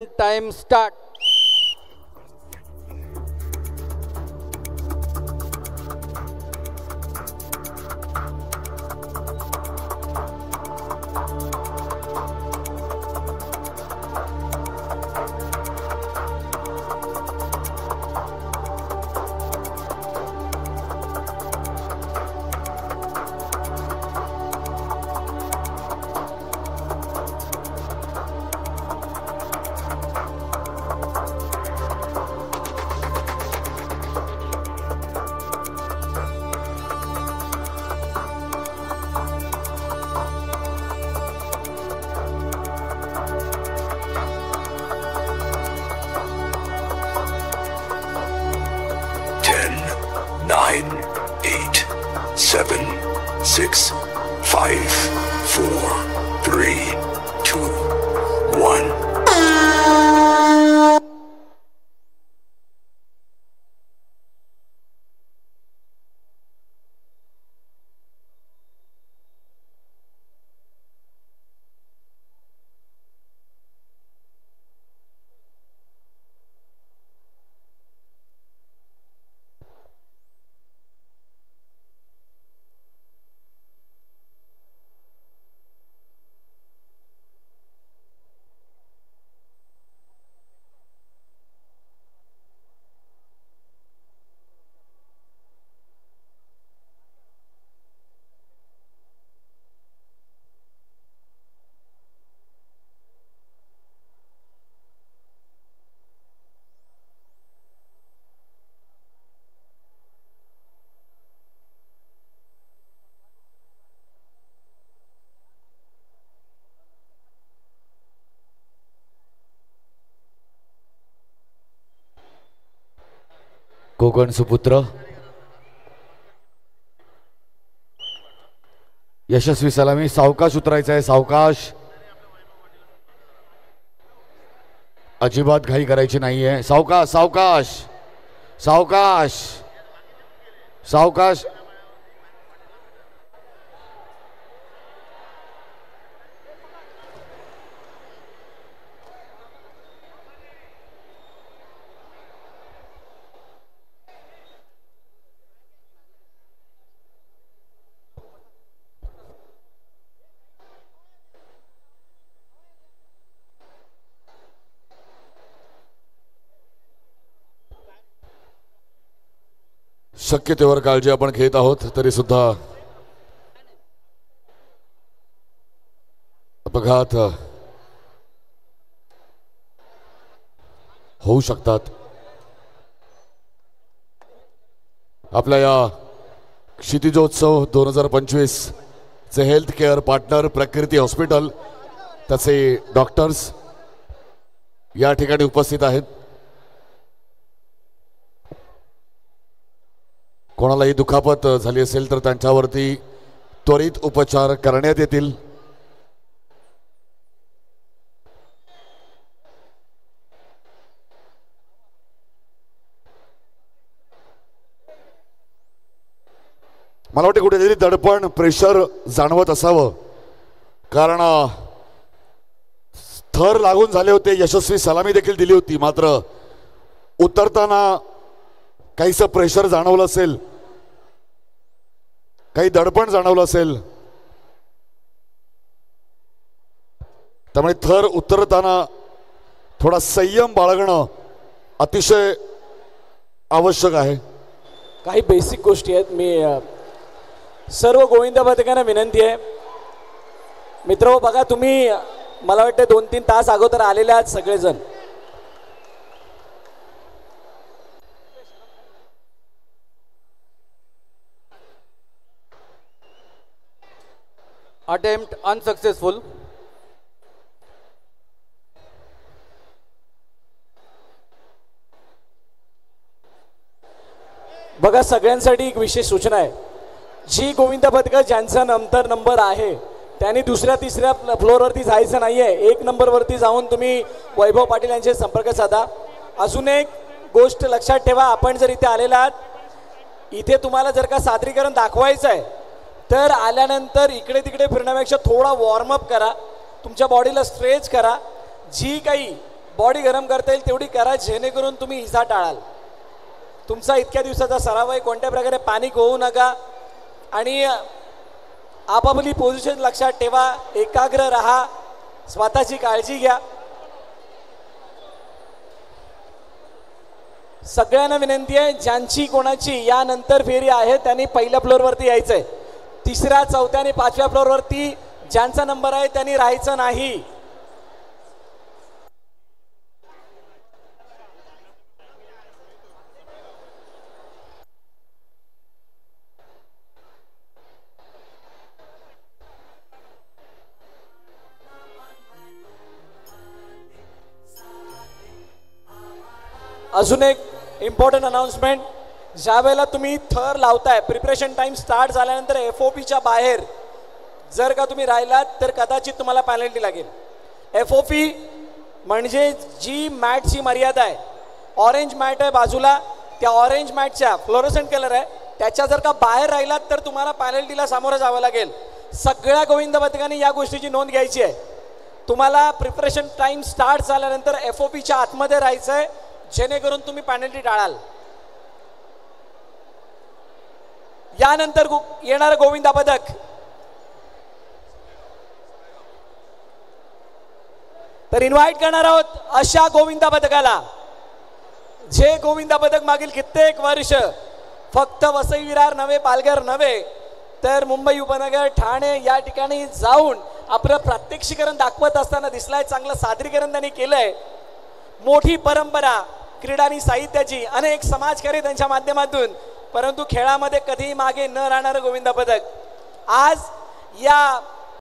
Time start. Konkan सुपुत्र यशस्वी सलामी. सावकाश उतरायचं आहे, सावकाश. अजिबात घाई करायची नाहीये. सावकाश सावकाश सावकाश सावकाश. शक्य तेवढ काळजी आपण घेत आहोत, तरी सुद्धा अपघात होऊ शकतात. आपल्या या क्षितिजोत्सव 2025 चे हेल्थ केअर पार्टनर प्रकृती हॉस्पिटल, त्याचे डॉक्टर्स या ठिकाणी उपस्थित आहेत. कोणालाही दुखापत झाली असेल तर त्यांच्यावरती त्वरित उपचार करण्यात येतील. मला वाटते कुठेतरी दडपण, प्रेशर जाणवत असावं, कारण थर लागून झाले होते. यशस्वी सलामी देखील दिली होती, मात्र उतरताना काहीसं प्रेशर जाणवलं असेल, काही दडपण जाणवलं असेल. त्यामुळे थर उतरताना थोडा संयम बाळगणं अतिशय आवश्यक आहे. काही बेसिक गोष्टी आहेत. मी सर्व गोविंदा पथकांना विनंती आहे, मित्र बघा, तुम्ही मला वाटतं 2-3 तास अगोदर आलेले आहात सगळेजण. Attempt unsuccessful. बघा, सगळ्यांसाठी एक विशेष सूचना आहे. जी गोविंदा पथक ज्यांचा नंबर आहे त्यांनी दुसऱ्या तिसऱ्या फ्लोअरवरती जायचं नाहीये. 1 नंबरवरती जाऊन तुम्ही वैभव पाटील यांचे संपर्क साधा. अजून एक गोष्ट लक्षात ठेवा, आपण जर इथे आलेला आहात, इथे तुम्हाला जर का सादरीकरण दाखवायचं आहे तर आल्यानंतर इकडे तिकडे फिरण्यापेक्षा थोडा वॉर्मअप करा, तुमच्या बॉडीला स्ट्रेच करा. जी काही बॉडी गरम करता येईल तेवढी करा, जेणेकरून तुम्ही इजा टाळाल. तुमचा इतक्या दिवसाचा सराव आहे, कोणत्या प्रकारे पॅनिक होऊ नका आणि आपापली पोझिशन लक्षात ठेवा, एकाग्र राहा, स्वतःची काळजी घ्या. सगळ्यांना विनंती आहे, ज्यांची कोणाची यानंतर फेरी आहे त्यांनी पहिल्या फ्लोअरवरती यायचंय. तिसऱ्या, चौथ्या आणि पाचव्या फ्लोअरवरती ज्यांचा नंबर आहे त्यांनी राहायचं नाही. अजून एक इम्पॉर्टंट अनाउन्समेंट, ज्या वेळेला तुम्ही थर लावताय, प्रिपरेशन टाइम स्टार्ट झाल्यानंतर FOPच्या बाहेर जर का तुम्ही राहिलात तर कदाचित तुम्हाला पॅनल्टी लागेल. FOP म्हणजे जी मॅटची मर्यादा आहे, ऑरेंज मॅट आहे बाजूला, त्या ऑरेंज मॅटच्या फ्लोरोसेंट कलर आहे त्याच्या जर का बाहेर राहिलात तर तुम्हाला पॅनल्टीला सामोरं जावं लागेल. सगळ्या गोविंद पथकांनी या गोष्टीची नोंद घ्यायची आहे. तुम्हाला प्रिपरेशन टाइम स्टार्ट झाल्यानंतर FOPच्या आतमध्ये राहायचं आहे, जेणेकरून तुम्ही पॅनल्टी टाळाल. यानंतर येणारं गोविंदा पदक, तर इन्व्हाइट करणार आहोत अशा गोविंदा पदकाला जे गोविंदा पदक मागील कित्येक वर्ष फक्त वसई विरार नव्हे, पालघर नव्हे तर मुंबई उपनगर, ठाणे या ठिकाणी जाऊन आपलं प्रात्यक्षिकरण दाखवत असताना दिसलाय. चांगलं सादरीकरण त्यांनी केलंय. मोठी परंपरा क्रीडा आणि साहित्याची, अनेक समाजकार्य त्यांच्या माध्यमातून, परंतु खेळामध्ये कधीही मागे न राहणारं गोविंदा पदक आज या